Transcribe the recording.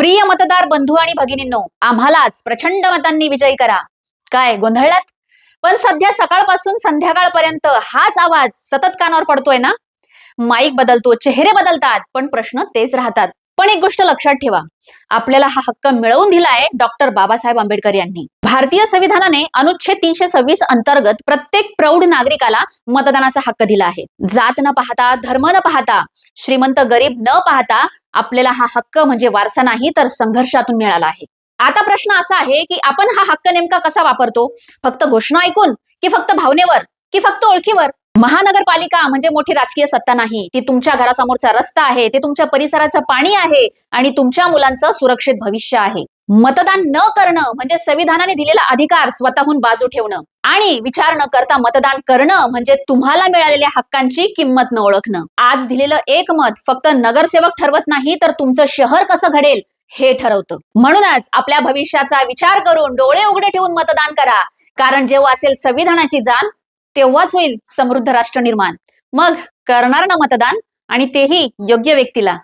प्रिय मतदार बंधू आणि भगिनींनो, आम्हालाच प्रचंड मतांनी विजयी करा. काय गोंधळलात? पण सध्या सकाळपासून संध्याकाळपर्यंत हाच आवाज सतत कानावर पडतोय ना? माईक बदलतो, चेहरे बदलतात, पण प्रश्न तेच राहतात. पण एक गोष्ट लक्षात ठेवा, आपल्याला हा हक्क मिळवून दिलाय डॉक्टर बाबासाहेब आंबेडकर यांनी. भारतीय संविधानाने अनुच्छेद 326 अंतर्गत प्रत्येक प्रौढ नागरिकाला मतदानाचा हक्क दिला आहे. जात न पाहता, धर्म न पाहता, श्रीमंत गरीब न पाहता आपल्याला हा हक्क म्हणजे वारसा नाही तर संघर्षातून मिळाला आहे. आता प्रश्न असा आहे की आपण हा हक्क नेमका कसा वापरतो? फक्त घोषणा ऐकून, की फक्त भावनेवर, की फक्त ओळखीवर? महानगरपालिका म्हणजे मोठी राजकीय सत्ता नाही, ती तुमच्या घरासमोरचा रस्ता आहे, ते तुमच्या परिसराचं पाणी आहे आणि तुमच्या मुलांचं सुरक्षित भविष्य आहे. मतदान न करणं म्हणजे संविधानाने दिलेला अधिकार स्वतःहून बाजू ठेवणं आणि विचार न करता मतदान करणं म्हणजे तुम्हाला मिळालेल्या हक्कांची किंमत न ओळखणं. आज दिलेलं एक मत फक्त नगरसेवक ठरवत नाही तर तुमचं शहर कसं घडेल हे ठरवतं. म्हणूनच आपल्या भविष्याचा विचार करून डोळे उघडे ठेवून मतदान करा, कारण जेव्हा असेल संविधानाची जाण तेव्हाच होईल समृद्ध राष्ट्र निर्माण. मग करणार ना मतदान, आणि तेही योग्य व्यक्तीला.